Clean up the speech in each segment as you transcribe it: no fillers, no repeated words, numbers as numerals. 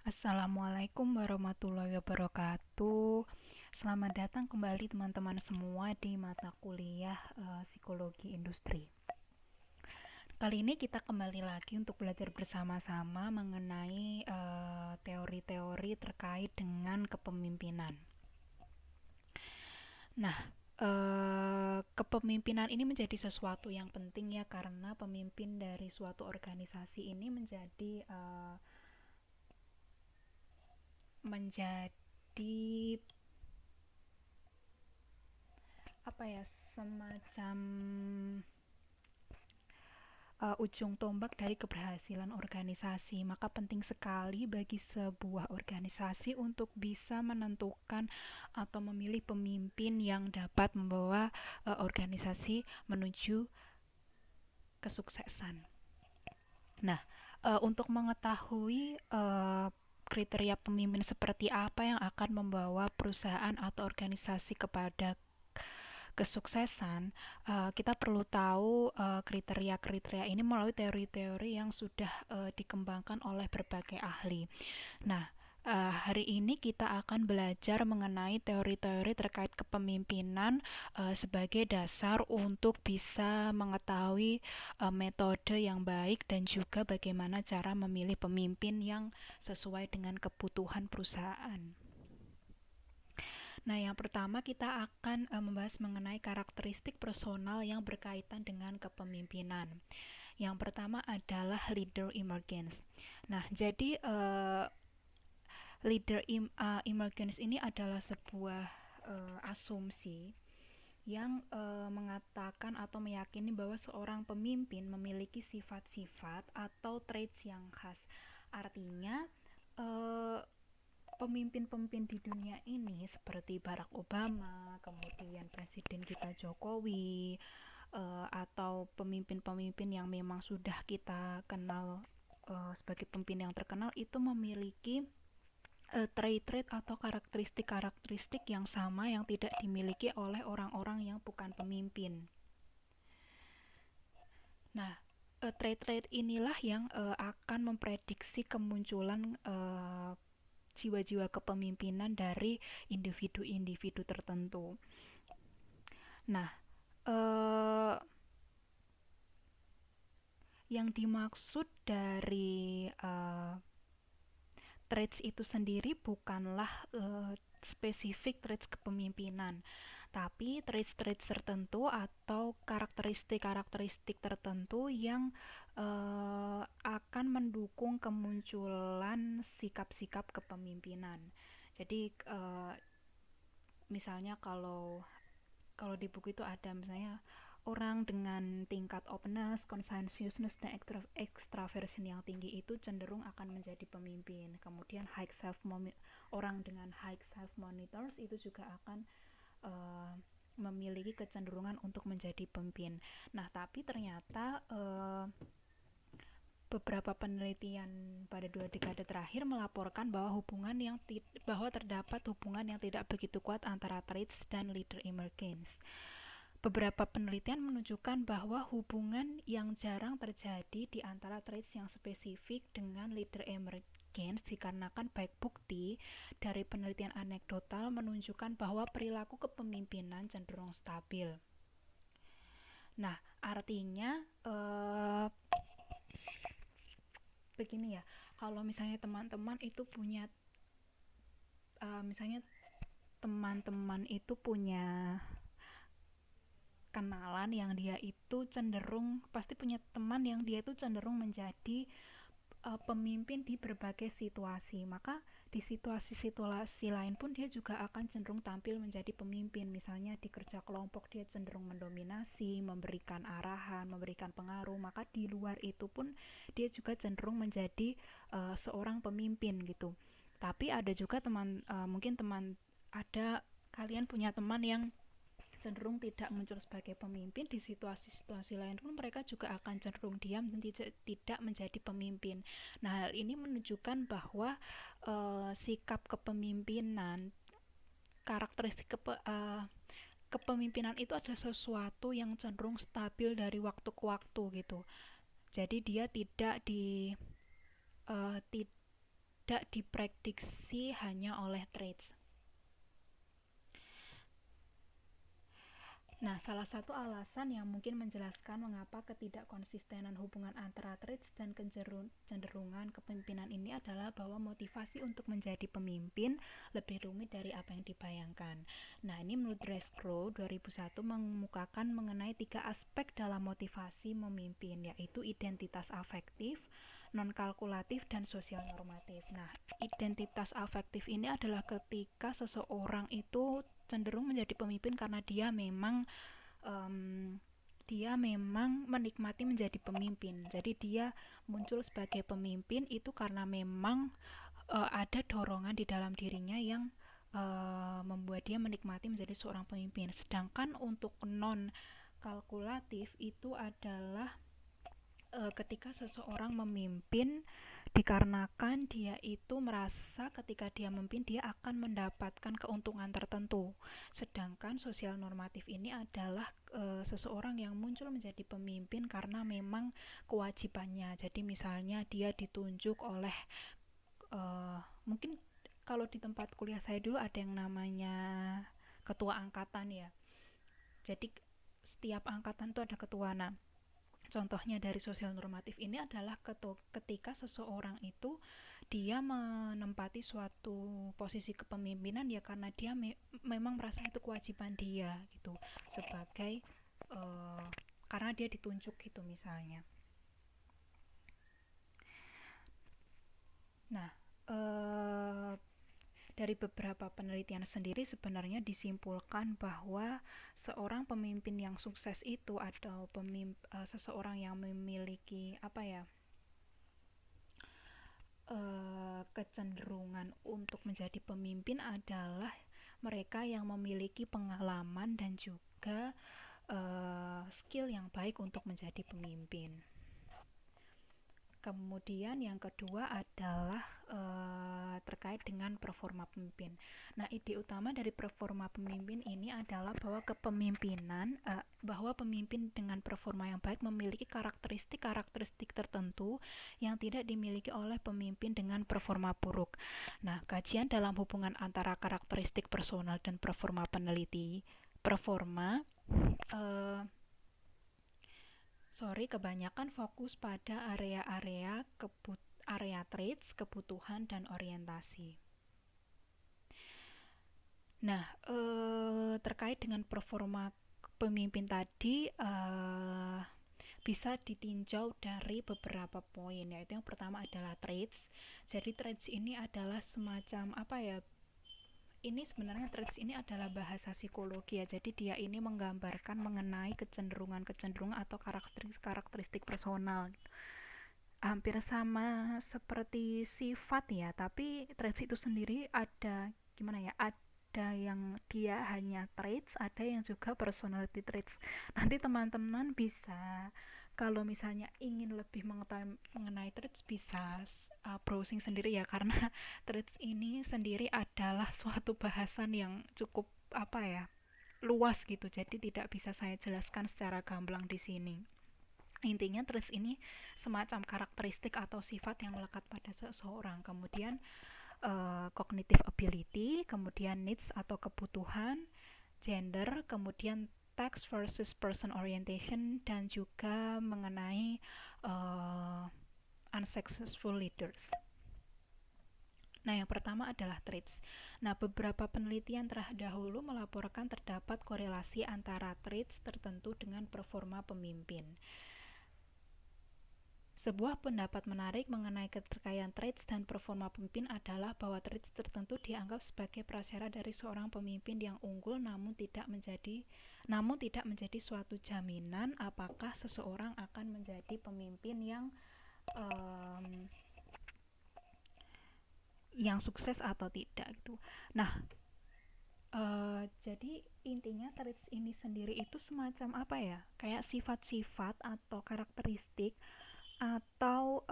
Assalamualaikum warahmatullahi wabarakatuh. Selamat datang kembali teman-teman semua di mata kuliah Psikologi Industri. Kali ini kita kembali lagi untuk belajar bersama-sama mengenai teori-teori terkait dengan kepemimpinan. Nah, kepemimpinan ini menjadi sesuatu yang penting ya, karena pemimpin dari suatu organisasi ini menjadi apa ya, semacam ujung tombak dari keberhasilan organisasi. Maka penting sekali bagi sebuah organisasi untuk bisa menentukan atau memilih pemimpin yang dapat membawa organisasi menuju kesuksesan. Nah, untuk mengetahui kriteria pemimpin seperti apa yang akan membawa perusahaan atau organisasi kepada kesuksesan, kita perlu tahu kriteria-kriteria ini melalui teori-teori yang sudah dikembangkan oleh berbagai ahli. Nah, hari ini kita akan belajar mengenai teori-teori terkait kepemimpinan sebagai dasar untuk bisa mengetahui metode yang baik dan juga bagaimana cara memilih pemimpin yang sesuai dengan kebutuhan perusahaan. Nah, yang pertama kita akan membahas mengenai karakteristik personal yang berkaitan dengan kepemimpinan. Yang pertama adalah leader emergence. Nah, jadi emergence ini adalah sebuah asumsi yang mengatakan atau meyakini bahwa seorang pemimpin memiliki sifat-sifat atau traits yang khas. Artinya, uh, pemimpin-pemimpin di dunia ini seperti Barack Obama, kemudian Presiden kita Jokowi, atau pemimpin-pemimpin yang memang sudah kita kenal sebagai pemimpin yang terkenal, itu memiliki trait-trait atau karakteristik-karakteristik yang sama yang tidak dimiliki oleh orang-orang yang bukan pemimpin. Nah, trait-trait inilah yang akan memprediksi kemunculan jiwa-jiwa kepemimpinan dari individu-individu tertentu. Nah, yang dimaksud dari traits itu sendiri bukanlah spesifik traits kepemimpinan, tapi traits-traits tertentu atau karakteristik-karakteristik tertentu yang akan mendukung kemunculan sikap-sikap kepemimpinan. Jadi misalnya kalau kalau di buku itu ada misalnya orang dengan tingkat openness, conscientiousness, dan extraversion yang tinggi itu cenderung akan menjadi pemimpin. Kemudian orang dengan high self monitors itu juga akan memiliki kecenderungan untuk menjadi pemimpin. Nah, tapi ternyata beberapa penelitian pada 2 dekade terakhir melaporkan bahwa terdapat hubungan yang tidak begitu kuat antara traits dan leader emergence. Beberapa penelitian menunjukkan bahwa hubungan yang jarang terjadi di antara traits yang spesifik dengan leader emergence dikarenakan baik bukti dari penelitian anekdotal menunjukkan bahwa perilaku kepemimpinan cenderung stabil. Nah, artinya begini ya, kalau misalnya teman-teman itu punya misalnya teman-teman itu punya kenalan yang dia itu pasti punya teman yang dia itu cenderung menjadi pemimpin di berbagai situasi, maka di situasi-situasi lain pun dia juga akan cenderung tampil menjadi pemimpin. Misalnya di kerja kelompok dia cenderung mendominasi, memberikan arahan, memberikan pengaruh, maka di luar itu pun dia juga cenderung menjadi seorang pemimpin gitu. Tapi ada juga kalian punya teman yang cenderung tidak muncul sebagai pemimpin. Di situasi-situasi lain pun mereka juga akan cenderung diam dan tidak menjadi pemimpin. Nah, hal ini menunjukkan bahwa sikap kepemimpinan, karakteristik kepemimpinan itu adalah sesuatu yang cenderung stabil dari waktu ke waktu gitu. Jadi dia tidak tidak diprediksi hanya oleh traits. Nah, salah satu alasan yang mungkin menjelaskan mengapa ketidakkonsistenan hubungan antara traits dan kecenderungan kepemimpinan ini adalah bahwa motivasi untuk menjadi pemimpin lebih rumit dari apa yang dibayangkan. Nah, ini menurut Rescrow 2001 mengemukakan mengenai 3 aspek dalam motivasi memimpin, yaitu identitas afektif, non-kalkulatif, dan sosial normatif. Nah, identitas afektif ini adalah ketika seseorang itu cenderung menjadi pemimpin karena um, dia memang menikmati menjadi pemimpin. Jadi dia muncul sebagai pemimpin itu karena memang ada dorongan di dalam dirinya yang membuat dia menikmati menjadi seorang pemimpin. Sedangkan untuk non kalkulatif itu adalah ketika seseorang memimpin dikarenakan dia itu merasa ketika dia memimpin dia akan mendapatkan keuntungan tertentu. Sedangkan sosial normatif ini adalah seseorang yang muncul menjadi pemimpin karena memang kewajibannya. Jadi misalnya dia ditunjuk oleh mungkin kalau di tempat kuliah saya dulu ada yang namanya ketua angkatan ya. Jadi setiap angkatan itu ada ketua. Nah, contohnya dari sosial normatif ini adalah ketika seseorang itu dia menempati suatu posisi kepemimpinan ya karena dia memang merasa itu kewajiban dia gitu sebagai karena dia ditunjuk gitu misalnya. Nah, dari beberapa penelitian sendiri sebenarnya disimpulkan bahwa seorang pemimpin yang sukses itu atau seseorang yang memiliki apa ya kecenderungan untuk menjadi pemimpin adalah mereka yang memiliki pengalaman dan juga skill yang baik untuk menjadi pemimpin. Kemudian yang kedua adalah terkait dengan performa pemimpin. Nah, ide utama dari performa pemimpin ini adalah bahwa bahwa pemimpin dengan performa yang baik memiliki karakteristik tertentu yang tidak dimiliki oleh pemimpin dengan performa buruk. Nah, kajian dalam hubungan antara karakteristik personal dan performa kebanyakan fokus pada area traits, kebutuhan, dan orientasi. Nah, terkait dengan performa pemimpin tadi bisa ditinjau dari beberapa poin, yaitu yang pertama adalah traits. Jadi traits ini adalah semacam apa ya? Ini sebenarnya traits ini adalah bahasa psikologi ya. Jadi dia ini menggambarkan mengenai kecenderungan atau karakteristik personal. Hampir sama seperti sifat ya, tapi traits itu sendiri ada gimana ya? Ada yang dia hanya traits, ada yang juga personality traits. Nanti teman-teman bisa kalau misalnya ingin lebih mengetahui mengenai traits bisa browsing sendiri ya karena traits ini sendiri adalah suatu bahasan yang cukup apa ya luas gitu jadi tidak bisa saya jelaskan secara gamblang di sini. Intinya traits ini semacam karakteristik atau sifat yang melekat pada seseorang. Kemudian cognitive ability, kemudian needs atau kebutuhan, gender, kemudian text versus person orientation, dan juga mengenai unsuccessful leaders. Nah, yang pertama adalah traits. Nah, beberapa penelitian terdahulu melaporkan terdapat korelasi antara traits tertentu dengan performa pemimpin. Sebuah pendapat menarik mengenai keterkaitan traits dan performa pemimpin adalah bahwa traits tertentu dianggap sebagai prasyarat dari seorang pemimpin yang unggul namun tidak menjadi suatu jaminan apakah seseorang akan menjadi pemimpin yang sukses atau tidak gitu. Nah, jadi intinya traits ini sendiri itu semacam apa ya? Kayak sifat-sifat atau karakteristik atau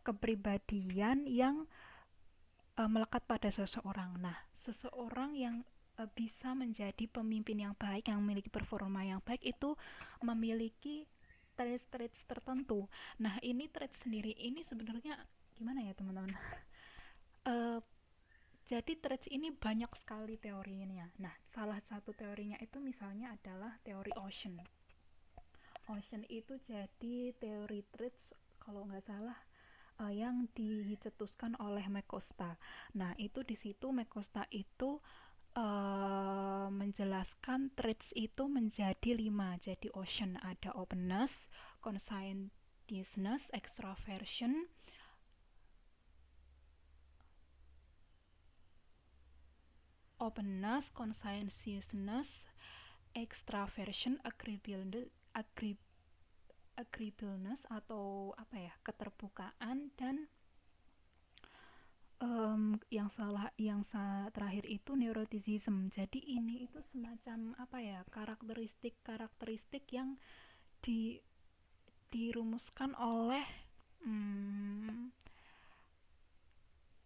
kepribadian yang melekat pada seseorang. Nah, seseorang yang bisa menjadi pemimpin yang baik, yang memiliki performa yang baik itu memiliki traits tertentu. Nah, ini traits sendiri ini sebenarnya gimana ya teman-teman? Eh, jadi traits ini banyak sekali teorinya. Nah, salah satu teorinya itu misalnya adalah teori Ocean. Ocean itu jadi teori traits kalau nggak salah yang dicetuskan oleh McCosta. Nah, itu di situ McCosta itu menjelaskan traits itu menjadi 5. Jadi Ocean ada openness, conscientiousness, extraversion, conscientiousness, extraversion, agreeableness atau apa ya, keterbukaan, dan terakhir itu neuroticism. Jadi ini itu semacam apa ya, karakteristik yang di dirumuskan oleh hmm,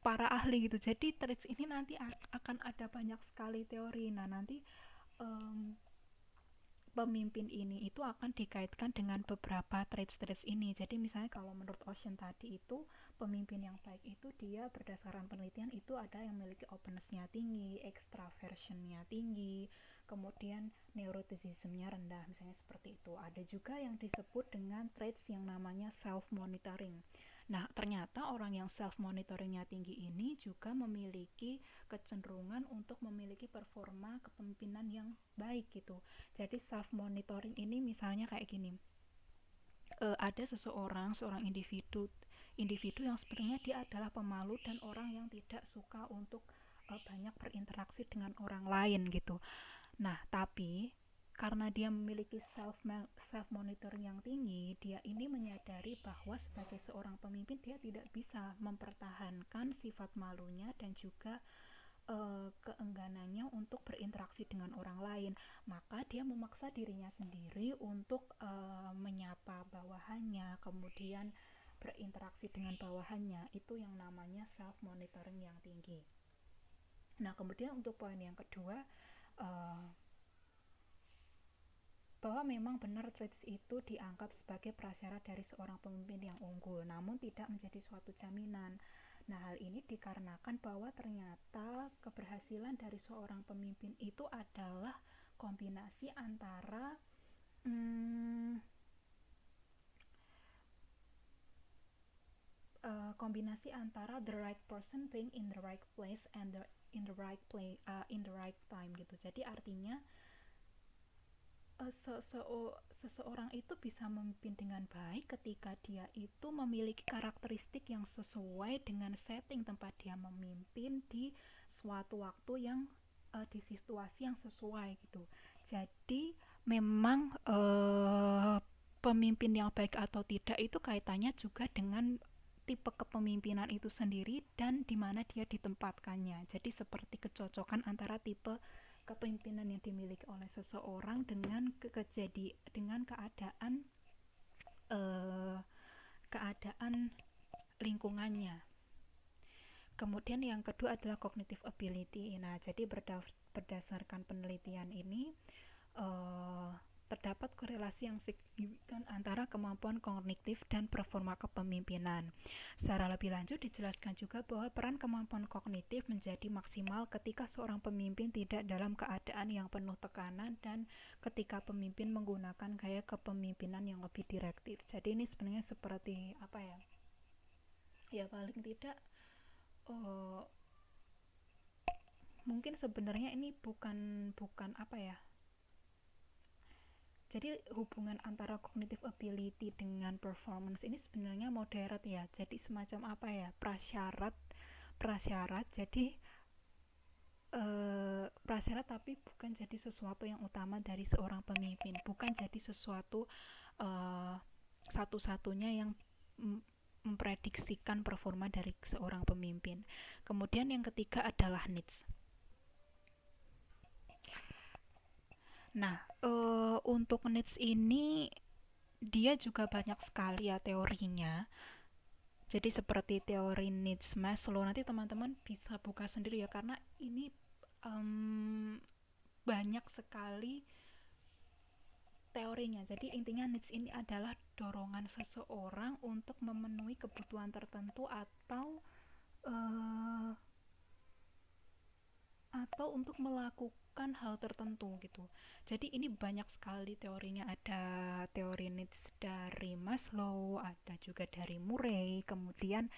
para ahli gitu. Jadi traits ini nanti akan ada banyak sekali teori. Nah, nanti um, pemimpin ini itu akan dikaitkan dengan beberapa traits-traits ini. Jadi misalnya kalau menurut Ocean tadi itu pemimpin yang baik itu dia berdasarkan penelitian itu ada yang memiliki openness-nya tinggi, extraversion-nya tinggi, kemudian neuroticism-nya rendah, misalnya seperti itu. Ada juga yang disebut dengan traits yang namanya self-monitoring. Nah, ternyata orang yang self-monitoringnya tinggi ini juga memiliki kecenderungan untuk memiliki performa kepemimpinan yang baik gitu. Jadi self-monitoring ini misalnya kayak gini, ada seorang individu yang sebenarnya dia adalah pemalu dan orang yang tidak suka untuk banyak berinteraksi dengan orang lain gitu. Nah, tapi karena dia memiliki self monitoring yang tinggi, dia ini menyadari bahwa sebagai seorang pemimpin dia tidak bisa mempertahankan sifat malunya dan juga keengganannya untuk berinteraksi dengan orang lain. Maka dia memaksa dirinya sendiri untuk menyapa bawahannya, kemudian berinteraksi dengan bawahannya. Itu yang namanya self monitoring yang tinggi. Nah, kemudian untuk poin yang kedua, uh, bahwa memang benar traits itu dianggap sebagai prasyarat dari seorang pemimpin yang unggul, namun tidak menjadi suatu jaminan. Nah, hal ini dikarenakan bahwa ternyata keberhasilan dari seorang pemimpin itu adalah kombinasi antara hmm, the right person being in the right place and in the right time gitu. Jadi artinya seseorang itu bisa memimpin dengan baik ketika dia itu memiliki karakteristik yang sesuai dengan setting tempat dia memimpin di suatu waktu yang di situasi yang sesuai gitu. Jadi memang pemimpin yang baik atau tidak itu kaitannya juga dengan tipe kepemimpinan itu sendiri dan di mana dia ditempatkannya. Jadi seperti kecocokan antara tipe kepemimpinan yang dimiliki oleh seseorang dengan eh, keadaan lingkungannya. Kemudian yang kedua adalah cognitive ability. Nah, jadi berdasarkan penelitian ini eh, terdapat korelasi yang signifikan antara kemampuan kognitif dan performa kepemimpinan. Secara lebih lanjut dijelaskan juga bahwa peran kemampuan kognitif menjadi maksimal ketika seorang pemimpin tidak dalam keadaan yang penuh tekanan dan ketika pemimpin menggunakan gaya kepemimpinan yang lebih direktif. Jadi ini sebenarnya seperti apa ya? Ya paling tidak uh, mungkin sebenarnya ini bukan bukan apa ya, jadi hubungan antara cognitive ability dengan performance ini sebenarnya moderat ya, jadi semacam apa ya, prasyarat prasyarat jadi prasyarat tapi bukan jadi sesuatu yang utama dari seorang pemimpin, bukan jadi sesuatu uh, satu-satunya yang memprediksikan performa dari seorang pemimpin. Kemudian yang ketiga adalah needs. Nah, untuk needs ini dia juga banyak sekali ya teorinya. Jadi seperti teori needs Maslow, nanti teman-teman bisa buka sendiri ya karena ini banyak sekali teorinya. Jadi intinya needs ini adalah dorongan seseorang untuk memenuhi kebutuhan tertentu eh, atau untuk melakukan hal tertentu gitu. Jadi ini banyak sekali teorinya. Ada teori needs dari Maslow, ada juga dari Murray. Kemudian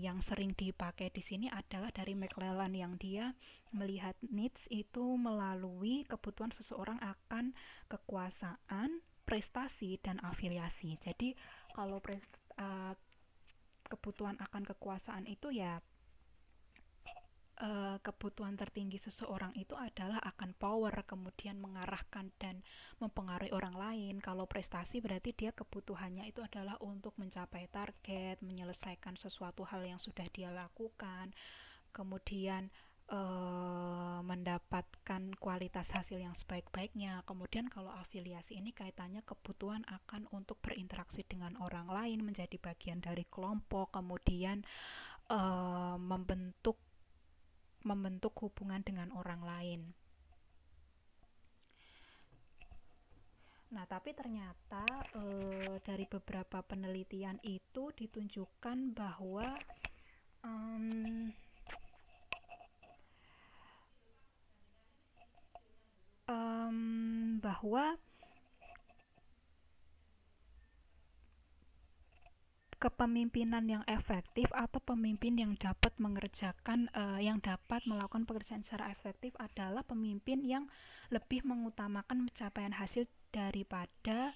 yang sering dipakai di sini adalah dari McClellan, yang dia melihat needs itu melalui kebutuhan seseorang akan kekuasaan, prestasi, dan afiliasi. Jadi kalau kebutuhan akan kekuasaan itu ya, kebutuhan tertinggi seseorang itu adalah akan power, kemudian mengarahkan dan mempengaruhi orang lain. Kalau prestasi berarti dia kebutuhannya itu adalah untuk mencapai target, menyelesaikan sesuatu hal yang sudah dia lakukan, kemudian mendapatkan kualitas hasil yang sebaik-baiknya. Kemudian kalau afiliasi ini kaitannya kebutuhan akan untuk berinteraksi dengan orang lain, menjadi bagian dari kelompok, kemudian membentuk membentuk hubungan dengan orang lain. Nah, tapi ternyata dari beberapa penelitian itu ditunjukkan bahwa um, bahwa kepemimpinan yang efektif atau pemimpin yang dapat yang dapat melakukan pekerjaan secara efektif adalah pemimpin yang lebih mengutamakan pencapaian hasil daripada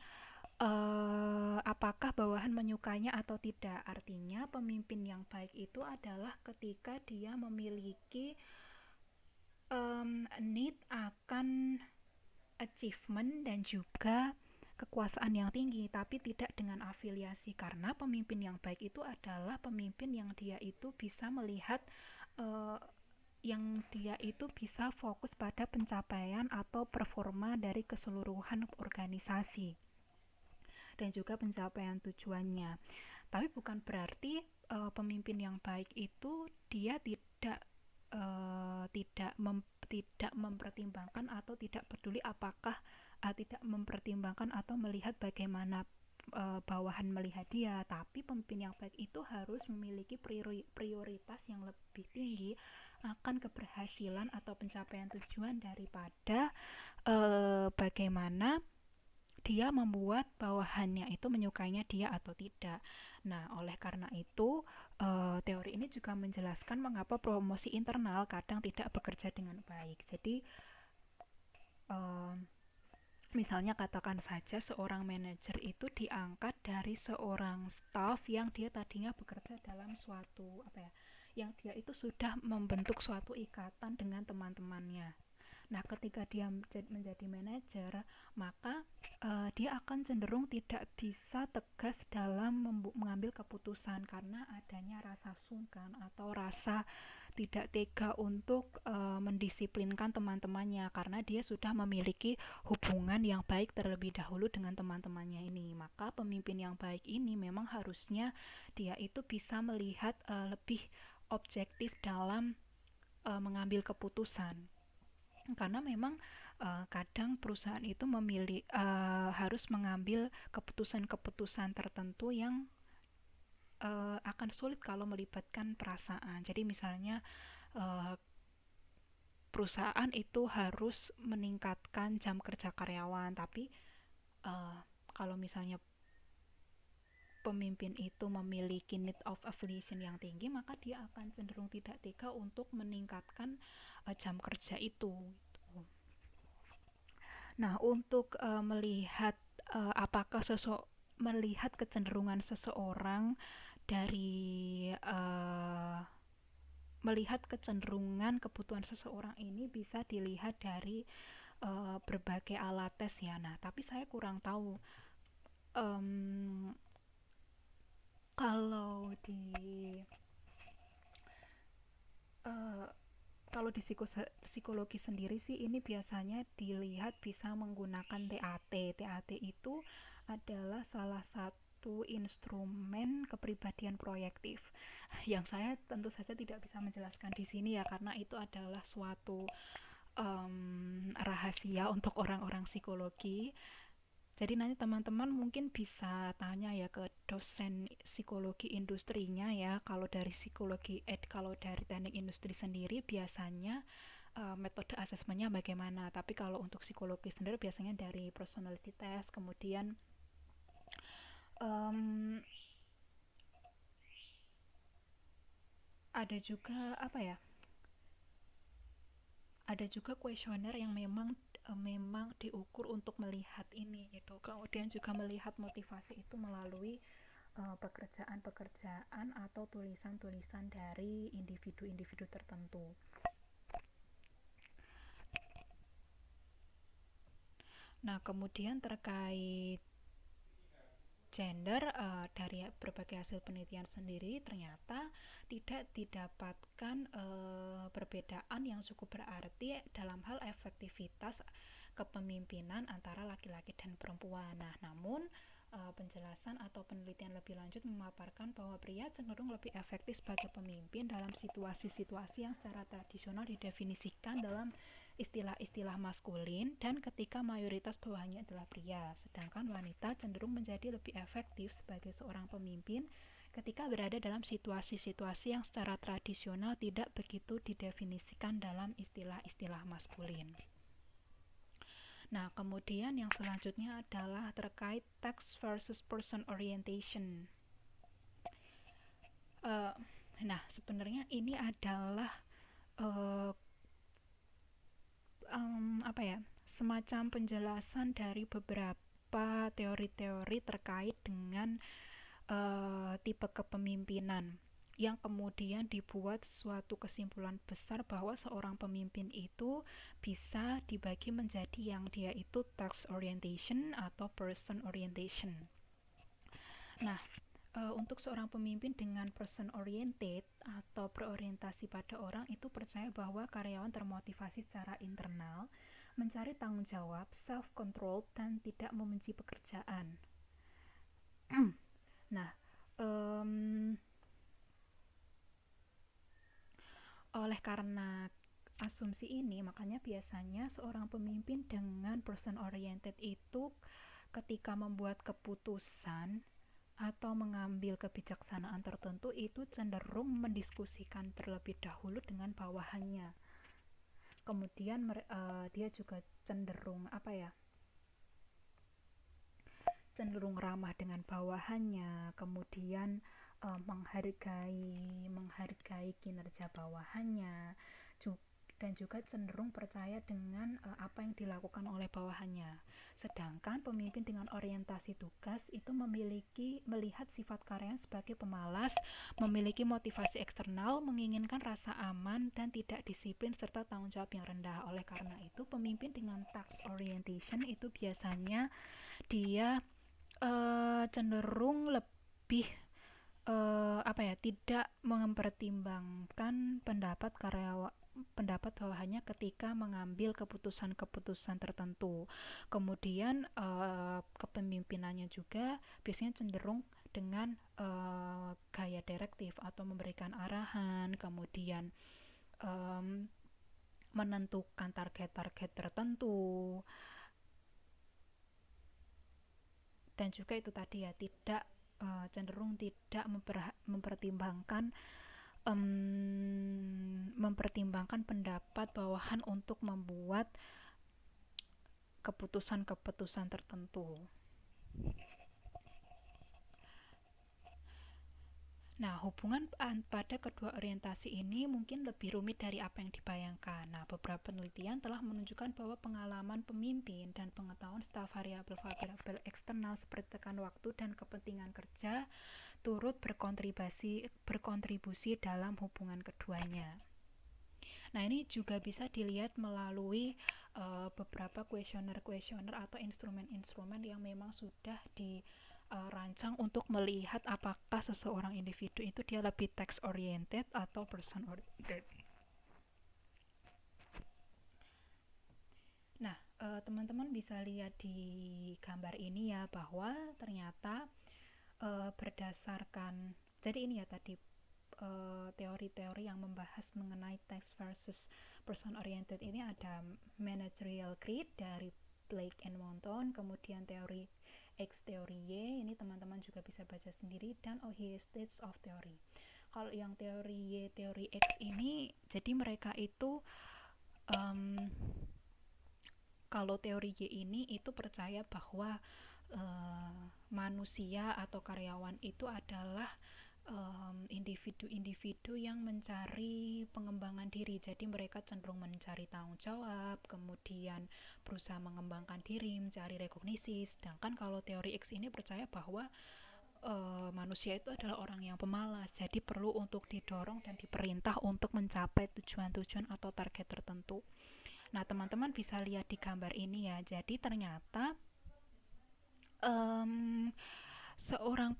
apakah bawahan menyukainya atau tidak. Artinya pemimpin yang baik itu adalah ketika dia memiliki need akan achievement dan juga kekuasaan yang tinggi, tapi tidak dengan afiliasi. Karena pemimpin yang baik itu adalah pemimpin yang dia itu bisa melihat uh, yang dia itu bisa fokus pada pencapaian atau performa dari keseluruhan organisasi dan juga pencapaian tujuannya. Tapi bukan berarti pemimpin yang baik itu dia tidak mempertimbangkan atau tidak peduli apakah tidak mempertimbangkan atau melihat bagaimana bawahan melihat dia. Tapi pemimpin yang baik itu harus memiliki prioritas yang lebih tinggi akan keberhasilan atau pencapaian tujuan daripada bagaimana dia membuat bawahannya itu menyukainya dia atau tidak. Nah, oleh karena itu, teori ini juga menjelaskan mengapa promosi internal kadang tidak bekerja dengan baik. Jadi, eh, misalnya katakan saja seorang manajer itu diangkat dari seorang staff yang dia tadinya bekerja dalam suatu yang dia itu sudah membentuk suatu ikatan dengan teman-temannya. Nah, ketika dia menjadi manajer, maka dia akan cenderung tidak bisa tegas dalam mengambil keputusan karena adanya rasa sungkan atau rasa tidak tega untuk mendisiplinkan teman-temannya karena dia sudah memiliki hubungan yang baik terlebih dahulu dengan teman-temannya ini. Maka pemimpin yang baik ini memang harusnya dia itu bisa melihat lebih objektif dalam mengambil keputusan, karena memang kadang perusahaan itu harus mengambil keputusan-keputusan tertentu yang akan sulit kalau melibatkan perasaan. Jadi misalnya uh, perusahaan itu harus meningkatkan jam kerja karyawan, tapi uh, kalau misalnya pemimpin itu memiliki need of affiliation yang tinggi, maka dia akan cenderung tidak tega untuk meningkatkan jam kerja itu. Nah, untuk melihat apakah melihat kecenderungan seseorang dari melihat kecenderungan kebutuhan seseorang ini bisa dilihat dari berbagai alat tes ya. Nah, tapi saya kurang tahu um, kalau di uh, kalau di psikologi sendiri sih ini biasanya dilihat bisa menggunakan TAT. TAT itu adalah salah satu instrumen kepribadian proyektif yang saya tentu saja tidak bisa menjelaskan di sini ya, karena itu adalah suatu rahasia untuk orang-orang psikologi. Jadi nanti teman-teman mungkin bisa tanya ya ke dosen psikologi industrinya ya. Kalau dari teknik industri sendiri biasanya metode asesmennya bagaimana. Tapi kalau untuk psikologi sendiri biasanya dari personality test, kemudian em, ada juga apa ya? Ada juga kuesioner yang memang diukur untuk melihat ini gitu. Kemudian juga melihat motivasi itu melalui pekerjaan-pekerjaan atau tulisan-tulisan dari individu-individu tertentu. Nah, kemudian terkait gender, dari berbagai hasil penelitian sendiri ternyata tidak didapatkan perbedaan yang cukup berarti dalam hal efektivitas kepemimpinan antara laki-laki dan perempuan. Nah, namun penjelasan atau penelitian lebih lanjut memaparkan bahwa pria cenderung lebih efektif sebagai pemimpin dalam situasi-situasi yang secara tradisional didefinisikan dalam istilah-istilah maskulin dan ketika mayoritas bawahannya adalah pria, sedangkan wanita cenderung menjadi lebih efektif sebagai seorang pemimpin ketika berada dalam situasi-situasi yang secara tradisional tidak begitu didefinisikan dalam istilah-istilah maskulin. Nah, kemudian yang selanjutnya adalah terkait text versus person orientation. Uh, nah, sebenarnya ini adalah uh, apa ya, semacam penjelasan dari beberapa teori-teori terkait dengan tipe kepemimpinan yang kemudian dibuat suatu kesimpulan besar bahwa seorang pemimpin itu bisa dibagi menjadi yang dia itu task orientation atau person orientation. Nah, untuk seorang pemimpin dengan person oriented atau berorientasi pada orang itu percaya bahwa karyawan termotivasi secara internal, mencari tanggung jawab, self control dan tidak membenci pekerjaan. Nah, um, oleh karena asumsi ini, makanya biasanya seorang pemimpin dengan person oriented itu ketika membuat keputusan atau mengambil kebijaksanaan tertentu itu cenderung mendiskusikan terlebih dahulu dengan bawahannya. Kemudian dia juga cenderung apa ya? Cenderung ramah dengan bawahannya, kemudian menghargai kinerja bawahannya, dan juga cenderung percaya dengan apa yang dilakukan oleh bawahannya. Sedangkan pemimpin dengan orientasi tugas itu melihat sifat karyawan sebagai pemalas, memiliki motivasi eksternal, menginginkan rasa aman dan tidak disiplin serta tanggung jawab yang rendah. Oleh karena itu, pemimpin dengan task orientation itu biasanya dia cenderung lebih apa ya, tidak mempertimbangkan pendapat bawahannya ketika mengambil keputusan-keputusan tertentu. Kemudian kepemimpinannya juga biasanya cenderung dengan gaya direktif atau memberikan arahan, kemudian um, menentukan target-target tertentu, dan juga itu tadi ya, tidak cenderung tidak mempertimbangkan pendapat bawahan untuk membuat keputusan-keputusan tertentu. Nah, hubungan pada kedua orientasi ini mungkin lebih rumit dari apa yang dibayangkan. Nah, beberapa penelitian telah menunjukkan bahwa pengalaman pemimpin dan pengetahuan staf variabel-variabel eksternal seperti tekan waktu dan kepentingan kerja turut berkontribusi dalam hubungan keduanya. Nah, ini juga bisa dilihat melalui beberapa kuesioner-kuesioner atau instrumen-instrumen yang memang sudah dirancang untuk melihat apakah seseorang individu itu dia lebih text oriented atau person oriented. Nah, teman-teman bisa lihat di gambar ini ya bahwa ternyata berdasarkan, jadi ini ya tadi teori-teori yang membahas mengenai text versus person oriented ini ada managerial grid dari Blake and Monton, kemudian teori X, teori Y, ini teman-teman juga bisa baca sendiri, dan Ohio States of Theory. Kalau yang teori Y, teori X ini, jadi mereka itu kalau teori Y ini itu percaya bahwa manusia atau karyawan itu adalah individu-individu yang mencari pengembangan diri. Jadi mereka cenderung mencari tanggung jawab, kemudian berusaha mengembangkan diri, mencari rekognisi. Sedangkan kalau teori X ini percaya bahwa manusia itu adalah orang yang pemalas, jadi perlu untuk didorong dan diperintah untuk mencapai tujuan-tujuan atau target tertentu. Nah, teman-teman bisa lihat di gambar ini ya. Jadi ternyata um, seorang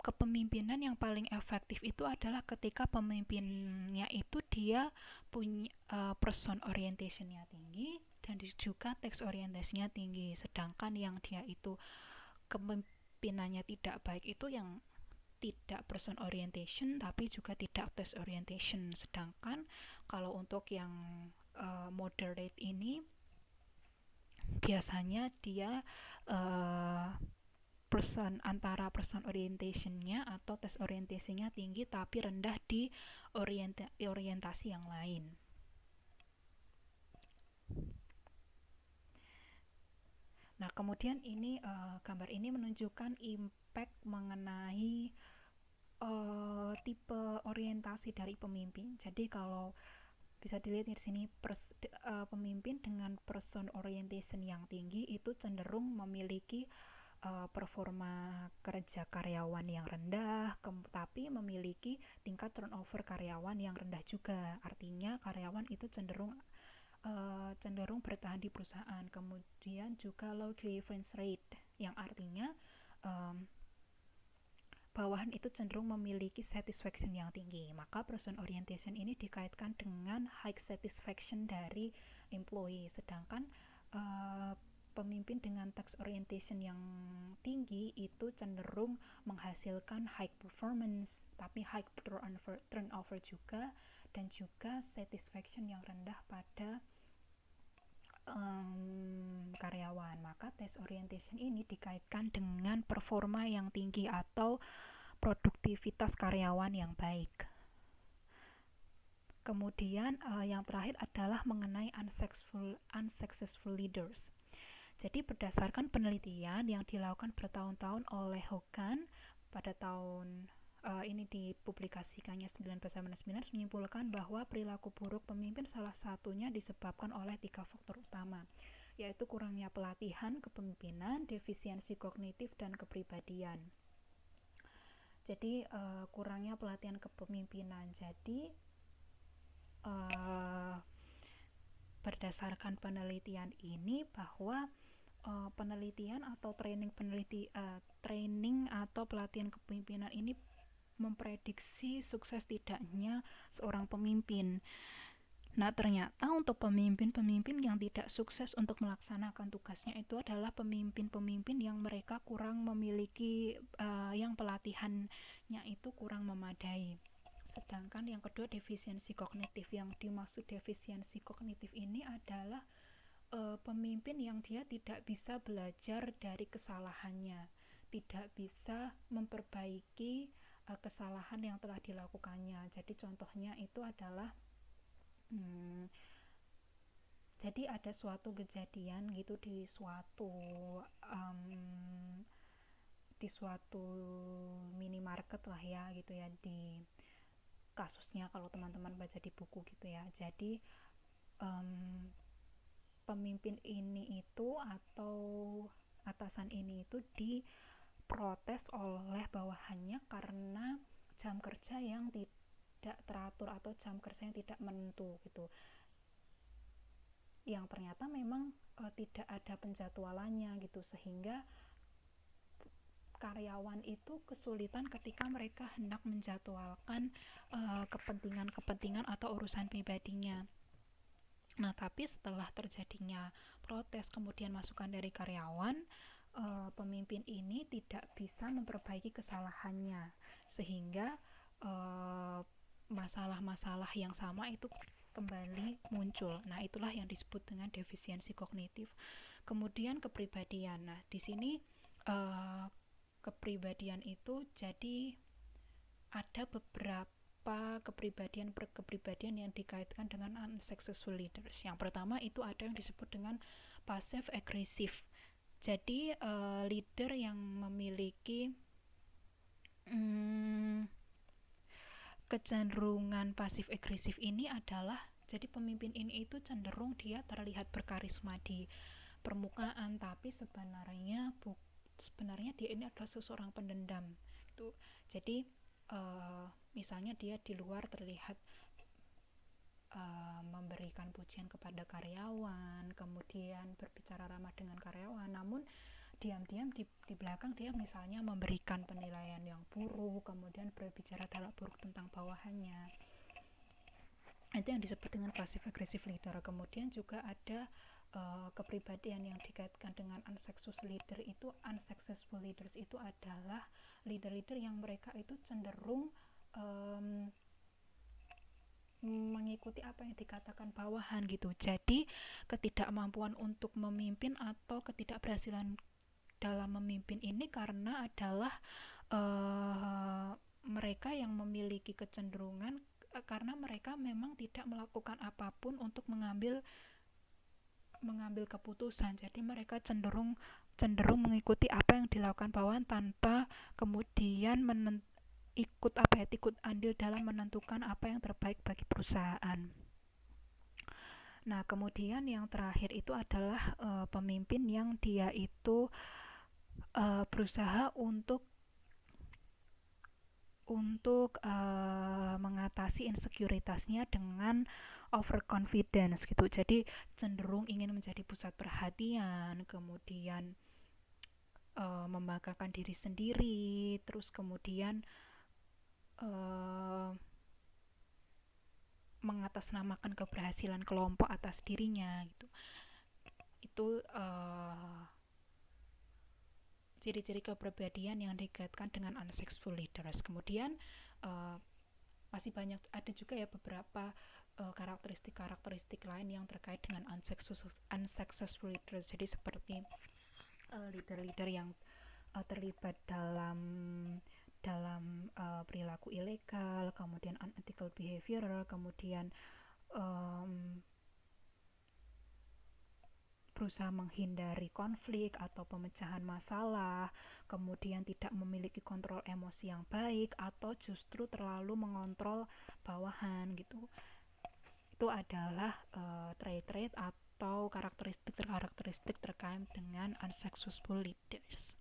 kepemimpinan yang paling efektif itu adalah ketika pemimpinnya itu dia punya person orientationnya tinggi dan juga text orientasinya tinggi. Sedangkan yang dia itu kepemimpinannya tidak baik itu yang tidak person orientation tapi juga tidak text orientation. Sedangkan kalau untuk yang moderate ini biasanya dia uh, antara person orientationnya atau test orientasinya tinggi tapi rendah di orientasi yang lain. Nah, kemudian ini gambar ini menunjukkan impact mengenai tipe orientasi dari pemimpin. Jadi kalau bisa dilihat di sini pemimpin dengan person orientation yang tinggi itu cenderung memiliki performa kerja karyawan yang rendah, tapi memiliki tingkat turnover karyawan yang rendah juga. Artinya karyawan itu cenderung bertahan di perusahaan. Kemudian juga low grievance rate, yang artinya bawahan itu cenderung memiliki satisfaction yang tinggi. Maka person orientation ini dikaitkan dengan high satisfaction dari employee. Sedangkan pemimpin dengan task orientation yang tinggi itu cenderung menghasilkan high performance, tapi high turnover juga, dan juga satisfaction yang rendah pada karyawan. Maka task orientation ini dikaitkan dengan performa yang tinggi atau produktivitas karyawan yang baik. Kemudian yang terakhir adalah mengenai unsuccessful leaders. Jadi berdasarkan penelitian yang dilakukan bertahun-tahun oleh Hogan pada tahun ini dipublikasikannya 1999 menyimpulkan bahwa perilaku buruk pemimpin salah satunya disebabkan oleh 3 faktor utama, yaitu kurangnya pelatihan kepemimpinan, defisiensi kognitif, dan kepribadian. Jadi kurangnya pelatihan kepemimpinan. Jadi berdasarkan penelitian ini bahwa penelitian atau training atau pelatihan kepemimpinan ini memprediksi sukses tidaknya seorang pemimpin. Nah, ternyata untuk pemimpin-pemimpin yang tidak sukses untuk melaksanakan tugasnya itu adalah pemimpin-pemimpin yang mereka kurang memiliki yang pelatihannya itu kurang memadai. Sedangkan yang kedua, defisiensi kognitif. Yang dimaksud defisiensi kognitif ini adalah pemimpin yang dia tidak bisa belajar dari kesalahannya, tidak bisa memperbaiki kesalahan yang telah dilakukannya. Jadi contohnya itu adalah jadi ada suatu kejadian gitu di suatu minimarket lah ya gitu ya, di kasusnya kalau teman-teman baca di buku gitu ya. Jadi pemimpin ini itu atau atasan ini itu diprotes oleh bawahannya karena jam kerja yang tidak teratur atau jam kerja yang tidak menentu gitu, yang ternyata memang tidak ada penjadwalannya gitu, sehingga karyawan itu kesulitan ketika mereka hendak menjadwalkan kepentingan atau urusan pribadinya. Nah, tapi setelah terjadinya protes kemudian masukan dari karyawan, pemimpin ini tidak bisa memperbaiki kesalahannya, sehingga masalah-masalah yang sama itu kembali muncul. Nah, itulah yang disebut dengan defisiensi kognitif. Kemudian kepribadian. Nah, di sini uh, kepribadian itu jadi ada beberapa kepribadian yang dikaitkan dengan unsuccessful leaders. Yang pertama itu ada yang disebut dengan passive aggressive. Jadi leader yang memiliki kecenderungan pasif agresif ini adalah, jadi pemimpin ini itu cenderung dia terlihat berkarisma di permukaan, tapi sebenarnya dia ini adalah seseorang pendendam itu. Jadi misalnya dia di luar terlihat memberikan pujian kepada karyawan, kemudian berbicara ramah dengan karyawan, namun diam-diam di belakang dia misalnya memberikan penilaian yang buruk, kemudian berbicara tidak buruk tentang bawahannya. Itu yang disebut dengan passive aggressive leader. Kemudian juga ada kepribadian yang dikaitkan dengan unsuccessful leaders itu adalah leader-leader yang mereka itu cenderung mengikuti apa yang dikatakan bawahan gitu. Jadi ketidakmampuan untuk memimpin atau ketidakberhasilan dalam memimpin ini karena adalah mereka yang memiliki kecenderungan karena mereka memang tidak melakukan apapun untuk mengambil keputusan. Jadi mereka cenderung mengikuti apa yang dilakukan bawahan tanpa kemudian ikut andil dalam menentukan apa yang terbaik bagi perusahaan. Nah, kemudian yang terakhir itu adalah pemimpin yang dia itu berusaha untuk mengatasi insekuritasnya dengan overconfidence gitu. Jadi cenderung ingin menjadi pusat perhatian, kemudian membanggakan diri sendiri, terus kemudian mengatasnamakan keberhasilan kelompok atas dirinya gitu. Itu ciri-ciri kepribadian yang dikaitkan dengan unsuccessful leaders. Kemudian masih banyak, ada juga ya beberapa karakteristik lain yang terkait dengan unsuccessful leaders. Jadi seperti leader-leader yang terlibat dalam perilaku ilegal, kemudian unethical behavior, kemudian berusaha menghindari konflik atau pemecahan masalah, kemudian tidak memiliki kontrol emosi yang baik, atau justru terlalu mengontrol bawahan gitu. Itu adalah trait-trait atau karakteristik terkait dengan unsuccessful leaders.